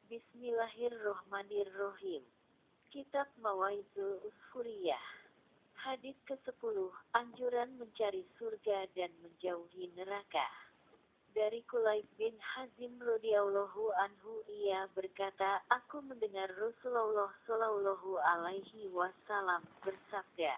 Bismillahirrohmanirrohim. Kitab Mawaidul Usfuriyah. Hadits ke-10, anjuran mencari surga dan menjauhi neraka. Dari Kulayb bin Hazim radhiyallahu anhu, ia berkata, aku mendengar Rasulullah shallallahu alaihi wasallam bersabda,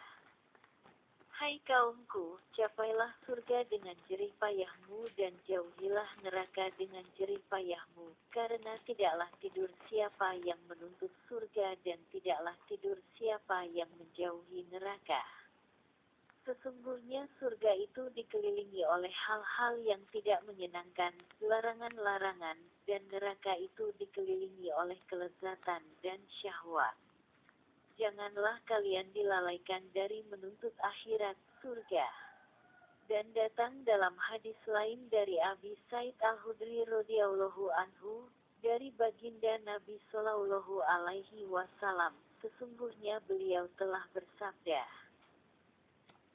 hai kaumku, capailah surga dengan jerih payahmu dan jauhilah neraka dengan jerih payahmu, karena tidaklah tidur siapa yang menuntut surga dan tidaklah tidur siapa yang menjauhi neraka. Sesungguhnya surga itu dikelilingi oleh hal-hal yang tidak menyenangkan, larangan-larangan, dan neraka itu dikelilingi oleh kelezatan dan syahwat. Janganlah kalian dilalaikan dari menuntut akhirat, surga. Dan datang dalam hadis lain dari Abi Sa'id Al-Khudri radhiyallahu anhu, dari baginda Nabi Shallallahu alaihi wasallam, sesungguhnya beliau telah bersabda,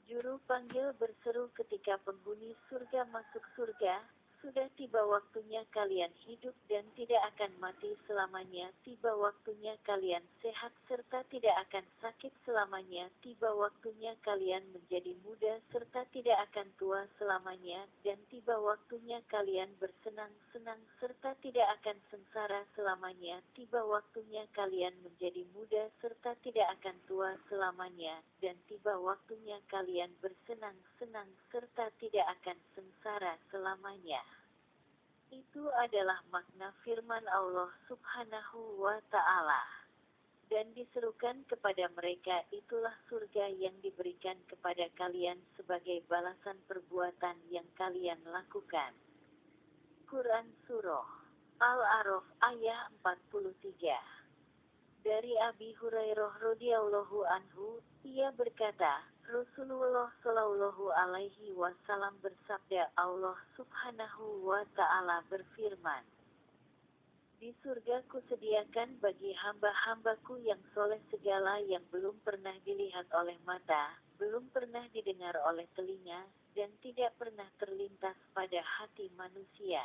juru panggil berseru ketika penghuni surga masuk surga, sudah tiba waktunya kalian hidup dan tidak akan mati selamanya, tiba waktunya kalian sehat serta tidak akan sakit selamanya, tiba waktunya kalian menjadi muda serta tidak akan tua selamanya, dan tiba waktunya kalian bersenang-senang serta tidak akan sengsara selamanya, tiba waktunya kalian menjadi muda serta tidak akan tua selamanya, dan tiba waktunya kalian bersenang-senang serta tidak akan sengsara selamanya. Itu adalah makna firman Allah Subhanahu wa Ta'ala. Dan diserukan kepada mereka, itulah surga yang diberikan kepada kalian sebagai balasan perbuatan yang kalian lakukan. Quran Surah Al-A'raf ayat 43. Dari Abi Hurairah radhiyallahu anhu, ia berkata, Rasulullah shallallahu alaihi wasallam bersabda, Allah Subhanahu wa Ta'ala berfirman, di surga kusediakan bagi hamba-hambaku yang soleh segala yang belum pernah dilihat oleh mata, belum pernah didengar oleh telinga, dan tidak pernah terlintas pada hati manusia.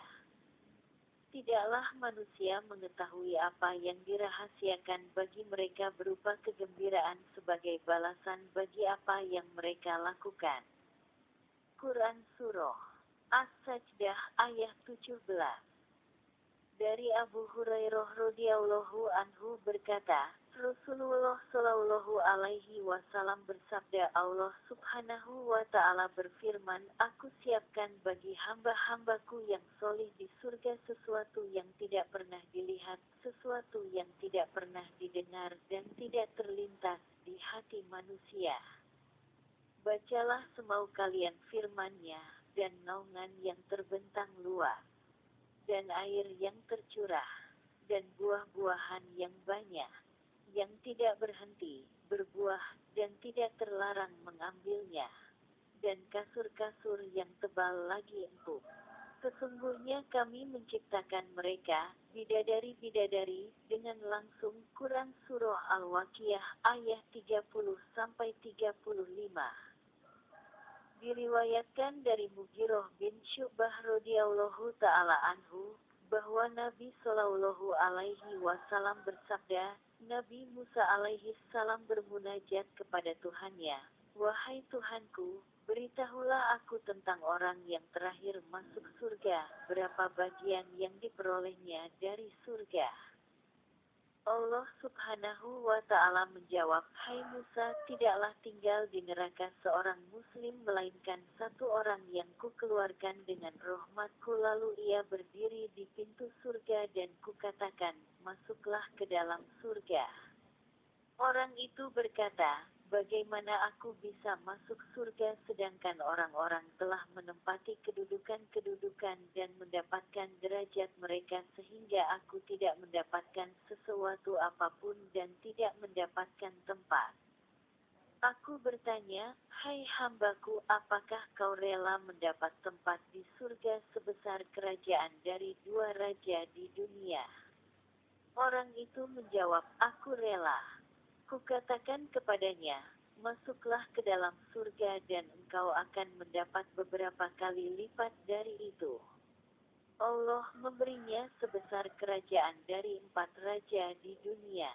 Tidaklah manusia mengetahui apa yang dirahasiakan bagi mereka berupa kegembiraan sebagai balasan bagi apa yang mereka lakukan. Quran Surah As-Sajdah ayat 17. Dari Abu Hurairah radhiyallahu anhu berkata, Rasulullah shallallahu alaihi wasallam bersabda, Allah Subhanahu wa Ta'ala berfirman, aku siapkan bagi hamba-hambaku yang solih di surga sesuatu yang tidak pernah dilihat, sesuatu yang tidak pernah didengar dan tidak terlintas di hati manusia. Bacalah semau kalian firman-Nya, dan naungan yang terbentang luas, dan air yang tercurah, dan buah-buahan yang banyak, yang tidak berhenti berbuah dan tidak terlarang mengambilnya, dan kasur-kasur yang tebal lagi empuk. Sesungguhnya kami menciptakan mereka, bidadari-bidadari, dengan langsung. Quran Surah Al-Waqiah ayat 30-35. Diriwayatkan dari Mughirah bin Syu'bah radhiyallahu ta'ala anhu, bahwa Nabi Shallallahu alaihi wasallam bersabda, Nabi Musa alaihi salam bermunajat kepada Tuhannya, wahai Tuhanku, beritahulah aku tentang orang yang terakhir masuk surga, berapa bagian yang diperolehnya dari surga. Allah Subhanahu wa Ta'ala menjawab, hai Musa, tidaklah tinggal di neraka seorang muslim melainkan satu orang yang kukeluarkan dengan rahmatku, lalu ia berdiri di pintu surga dan kukatakan, masuklah ke dalam surga. Orang itu berkata, bagaimana aku bisa masuk surga sedangkan orang-orang telah menempati kedudukan-kedudukan dan mendapatkan derajat mereka sehingga aku tidak mendapatkan sesuatu apapun dan tidak mendapatkan tempat. Aku bertanya, hai hambaku, apakah kau rela mendapat tempat di surga sebesar kerajaan dari dua raja di dunia? Orang itu menjawab, aku rela. Kukatakan kepadanya, masuklah ke dalam surga dan engkau akan mendapat beberapa kali lipat dari itu. Allah memberinya sebesar kerajaan dari 4 raja di dunia.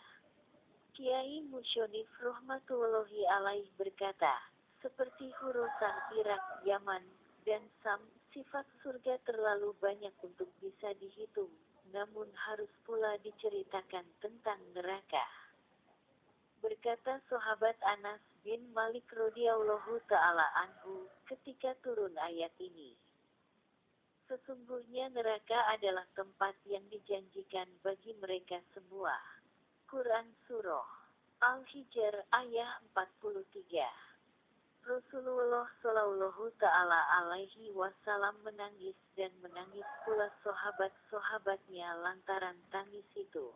Kiai Musyonif Rahmatullahi alaih berkata, seperti Khurasan, Irak, Yaman, dan Sam, sifat surga terlalu banyak untuk bisa dihitung, namun harus pula diceritakan tentang neraka. Berkata sahabat Anas bin Malik radhiyallahu ta'ala anhu, ketika turun ayat ini. Sesungguhnya neraka adalah tempat yang dijanjikan bagi mereka semua. Quran Surah Al-Hijr ayat 43. Rasulullah Shallallahu Ta'ala Alaihi Wasallam menangis dan menangis pula sahabat-sahabatnya lantaran tangis itu.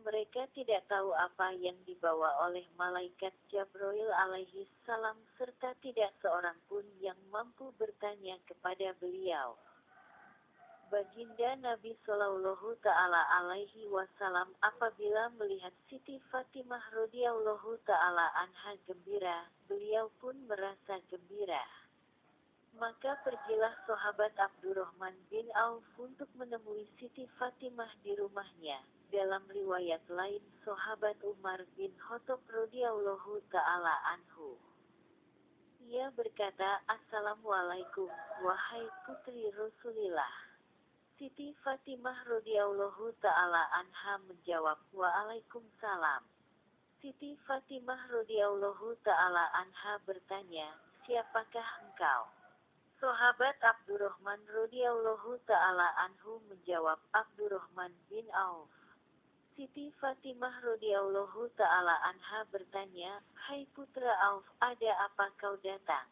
Mereka tidak tahu apa yang dibawa oleh malaikat Jibril alaihi salam serta tidak seorang pun yang mampu bertanya kepada beliau. Baginda Nabi Shallallahu Ta'ala Alaihi Wasallam apabila melihat Siti Fatimah radhiyallahu ta'ala anha gembira, beliau pun merasa gembira. Maka pergilah sahabat Abdurrahman bin Auf untuk menemui Siti Fatimah di rumahnya. Dalam riwayat lain sahabat Umar bin Khattab radhiyallahu ta'ala anhu. Ia berkata, Assalamualaikum, wahai putri Rasulillah. Siti Fatimah radhiyallahu ta'ala anha menjawab, Waalaikumsalam. Siti Fatimah radhiyallahu ta'ala anha bertanya, siapakah engkau? Sahabat Abdurrahman radhiyallahu ta'ala anhu menjawab, Abdurrahman bin Auf. Siti Fatimah radhiyallahu ta'ala anha bertanya, hai putra Auf, ada apa kau datang?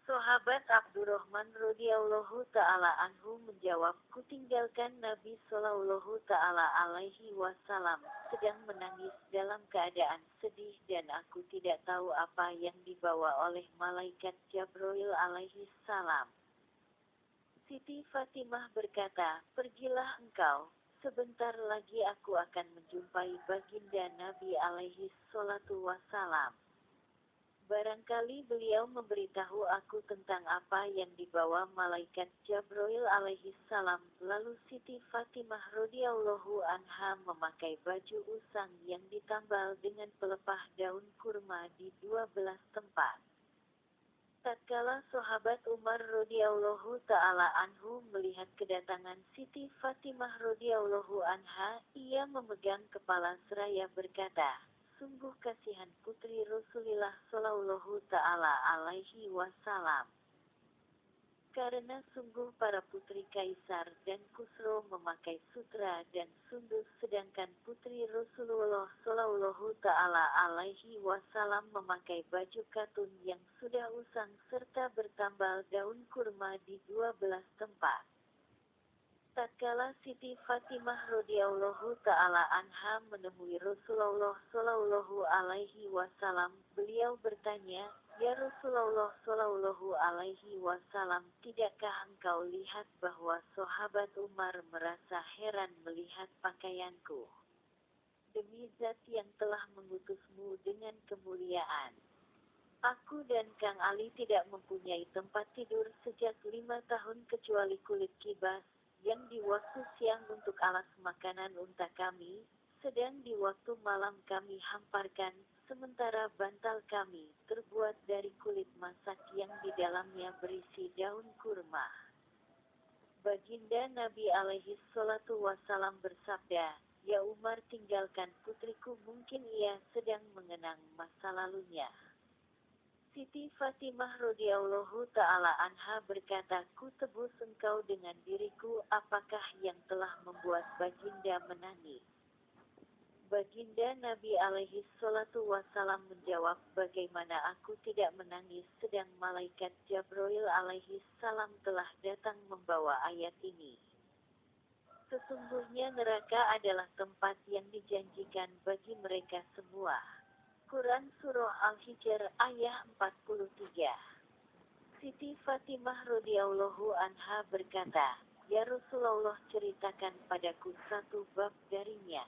Sahabat Abdurrahman radhiyallahu ta'ala anhu menjawab, kutinggalkan Nabi Shallallahu ta'ala alaihi wasallam, sedang menangis dalam keadaan sedih dan aku tidak tahu apa yang dibawa oleh malaikat Jibril alaihi salam. Siti Fatimah berkata, pergilah engkau, sebentar lagi aku akan menjumpai baginda Nabi alaihi salatu wasalam. Barangkali beliau memberitahu aku tentang apa yang dibawa malaikat Jibril alaihi salam. Lalu Siti Fatimah radhiyallahu anha memakai baju usang yang ditambal dengan pelepah daun kurma di 12 tempat. Tatkala sahabat Umar radhiyallahu ta'ala anhu melihat kedatangan Siti Fatimah radhiyallahu anha, ia memegang kepala seraya berkata, sungguh kasihan putri Rasulullah Shallallahu ta'ala alaihi wasallam. Karena sungguh para putri Kaisar dan Kusro memakai sutra dan sundus sedangkan putri Rasulullah Shallallahu ta'ala alaihi wasallam memakai baju katun yang sudah usang serta bertambal daun kurma di 12 tempat. Tatkala Siti Fatimah radhiyallahu ta'ala anha menemui Rasulullah Shallallahu alaihi wasallam, beliau bertanya, ya Rasulullah Shallallahu alaihi wasallam, tidakkah engkau lihat bahwa sahabat Umar merasa heran melihat pakaianku? Demi zat yang telah mengutusmu dengan kemuliaan. Aku dan Kang Ali tidak mempunyai tempat tidur sejak 5 tahun kecuali kulit kibas, yang di waktu siang untuk alas makanan unta kami, sedang di waktu malam kami hamparkan, sementara bantal kami terbuat dari kulit masak yang di dalamnya berisi daun kurma. Baginda Nabi alaihi salatu wasalam bersabda, ya Umar tinggalkan putriku, mungkin ia sedang mengenang masa lalunya. Siti Fatimah radhiyallahu ta'ala anha berkata, ku tebus engkau dengan diriku, apakah yang telah membuat baginda menangis? Baginda Nabi alaihi salatu wasalam menjawab, bagaimana aku tidak menangis sedang malaikat Jibril alaihi salam telah datang membawa ayat ini. Sesungguhnya neraka adalah tempat yang dijanjikan bagi mereka semua. Quran Surah Al-Hijr ayat 43. Siti Fatimah radhiyallahu anha berkata, ya Rasulullah ceritakan padaku satu bab darinya.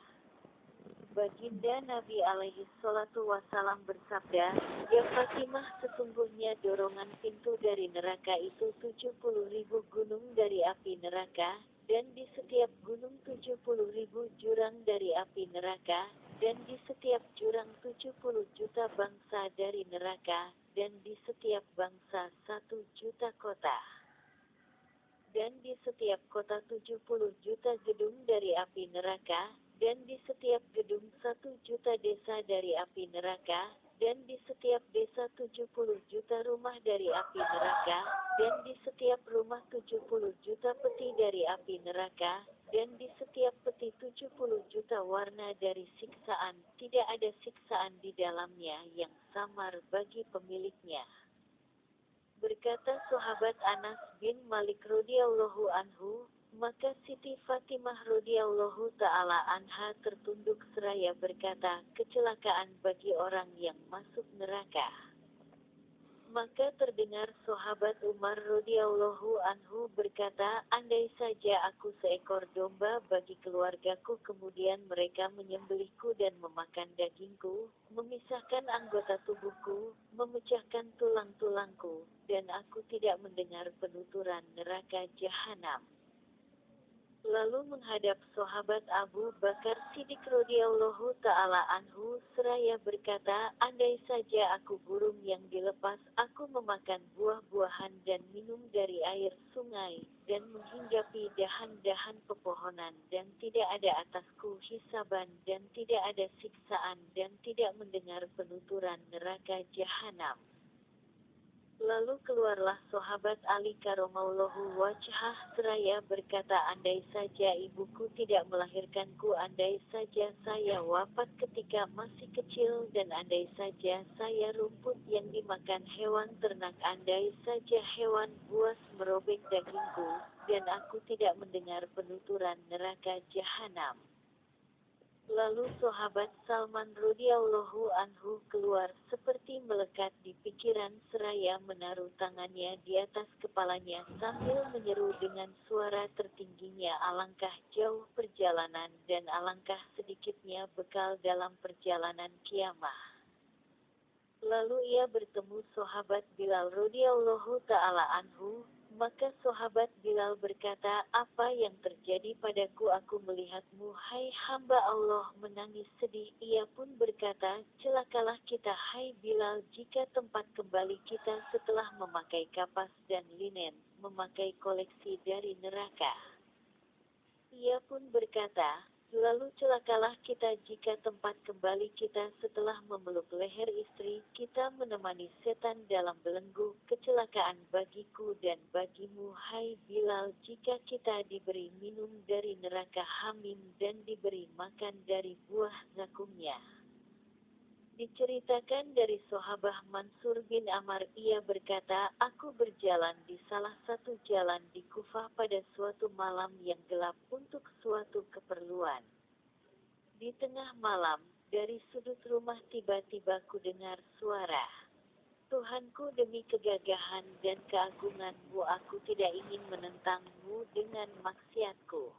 Baginda Nabi alaihi salatu wassalam bersabda, "Ya Fatimah, sesungguhnya dorongan pintu dari neraka itu 70.000 gunung dari api neraka, dan di setiap gunung 70.000 jurang dari api neraka, dan di setiap jurang 70 juta bangsa dari neraka, dan di setiap bangsa 1 juta kota. Dan di setiap kota 70 juta gedung dari api neraka, dan di setiap gedung 1 juta desa dari api neraka, dan di setiap desa 70 juta rumah dari api neraka, dan di setiap rumah 70 juta peti dari api neraka, dan di setiap peti 70 juta warna dari siksaan, tidak ada siksaan di dalamnya yang samar bagi pemiliknya." Berkata sahabat Anas bin Malik radhiyallahu anhu, maka Siti Fatimah radhiyallahu ta'ala anha tertunduk seraya berkata, "Kecelakaan bagi orang yang masuk neraka." Maka terdengar sahabat Umar radhiyallahu anhu berkata, "Andai saja aku seekor domba bagi keluargaku, kemudian mereka menyembelihku dan memakan dagingku, memisahkan anggota tubuhku, memecahkan tulang-tulangku, dan aku tidak mendengar penuturan neraka jahanam." Lalu menghadap sahabat Abu Bakar Siddiq radhiyallahu ta'ala anhu seraya berkata, "Andai saja aku burung yang dilepas, aku memakan buah-buahan dan minum dari air sungai, dan menghinggapi dahan-dahan pepohonan, dan tidak ada atasku hisaban, dan tidak ada siksaan, dan tidak mendengar penuturan neraka jahanam." Lalu keluarlah sahabat Ali karomallahu wajhah seraya berkata, "Andai saja ibuku tidak melahirkanku, andai saja saya wafat ketika masih kecil, dan andai saja saya rumput yang dimakan hewan ternak, andai saja hewan buas merobek dagingku, dan aku tidak mendengar penuturan neraka jahanam." Lalu sahabat Salman radhiyallahu anhu keluar seperti melekat di pikiran seraya menaruh tangannya di atas kepalanya sambil menyeru dengan suara tertingginya, "Alangkah jauh perjalanan dan alangkah sedikitnya bekal dalam perjalanan kiamah." Lalu ia bertemu sahabat Bilal radhiyallahu ta'ala anhu, maka sahabat Bilal berkata, "Apa yang terjadi padaku? Aku melihatmu, hai hamba Allah, menangis sedih." Ia pun berkata, "Celakalah kita hai Bilal jika tempat kembali kita setelah memakai kapas dan linen, memakai koleksi dari neraka." Ia pun berkata, "Lalu celakalah kita jika tempat kembali kita setelah memeluk leher istri, kita menemani setan dalam belenggu. Kecelakaan bagiku dan bagimu hai Bilal jika kita diberi minum dari neraka Hamim dan diberi makan dari buah zakumnya." Diceritakan dari sahabah Mansur bin Amar, ia berkata, "Aku berjalan di salah satu jalan di Kufah pada suatu malam yang gelap untuk suatu keperluan. Di tengah malam, dari sudut rumah tiba-tiba ku dengar suara, 'Tuhanku, demi kegagahan dan keagunganmu aku tidak ingin menentangmu dengan maksiatku.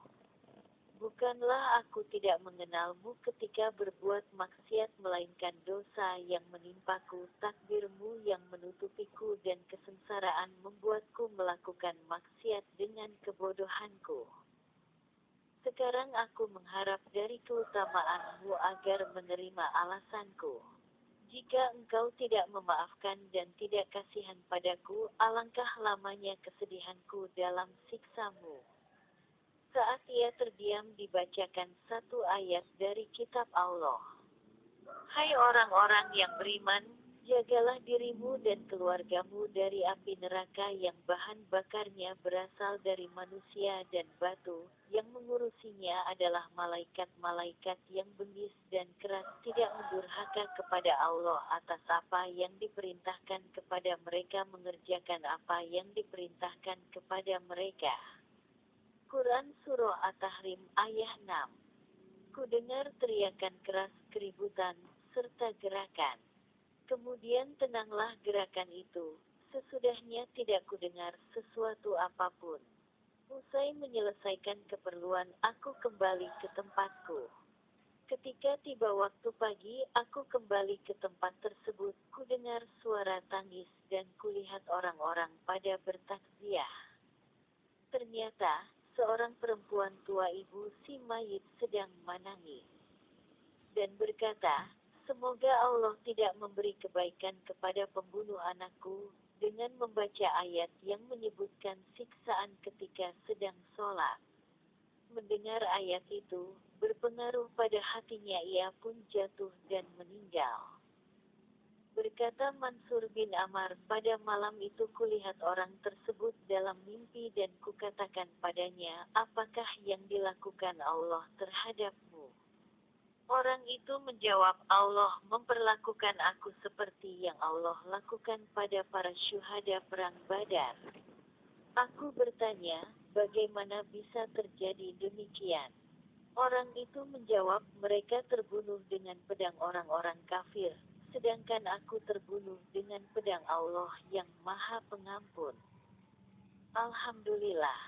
Bukanlah aku tidak mengenalmu ketika berbuat maksiat, melainkan dosa yang menimpaku, takdirmu yang menutupiku, dan kesengsaraan membuatku melakukan maksiat dengan kebodohanku. Sekarang aku mengharap dari keutamaanmu agar menerima alasanku. Jika engkau tidak memaafkan dan tidak kasihan padaku, alangkah lamanya kesedihanku dalam siksamu.' Saat ia terdiam dibacakan satu ayat dari kitab Allah. "Hai orang-orang yang beriman, jagalah dirimu dan keluargamu dari api neraka yang bahan bakarnya berasal dari manusia dan batu, yang mengurusinya adalah malaikat-malaikat yang bengis dan keras, tidak mendurhaka kepada Allah atas apa yang diperintahkan kepada mereka, mengerjakan apa yang diperintahkan kepada mereka." Quran Surah At-Tahrim ayat 6. Ku dengar teriakan keras, keributan, serta gerakan. Kemudian tenanglah gerakan itu. Sesudahnya tidak kudengar sesuatu apapun. Usai menyelesaikan keperluan, aku kembali ke tempatku. Ketika tiba waktu pagi, aku kembali ke tempat tersebut. Kudengar suara tangis dan kulihat orang-orang pada bertakziah. Ternyata, seorang perempuan tua ibu si mayit sedang menangis. Dan berkata, "Semoga Allah tidak memberi kebaikan kepada pembunuh anakku," dengan membaca ayat yang menyebutkan siksaan ketika sedang sholat. Mendengar ayat itu, berpengaruh pada hatinya, ia pun jatuh dan meninggal. Berkata Mansur bin Ammar, pada malam itu kulihat orang tersebut dalam mimpi dan kukatakan padanya, apakah yang dilakukan Allah terhadapmu? Orang itu menjawab, Allah memperlakukan aku seperti yang Allah lakukan pada para syuhada perang Badar. Aku bertanya, bagaimana bisa terjadi demikian? Orang itu menjawab, mereka terbunuh dengan pedang orang-orang kafir, sedangkan aku terbunuh dengan pedang Allah yang Maha Pengampun. Alhamdulillah.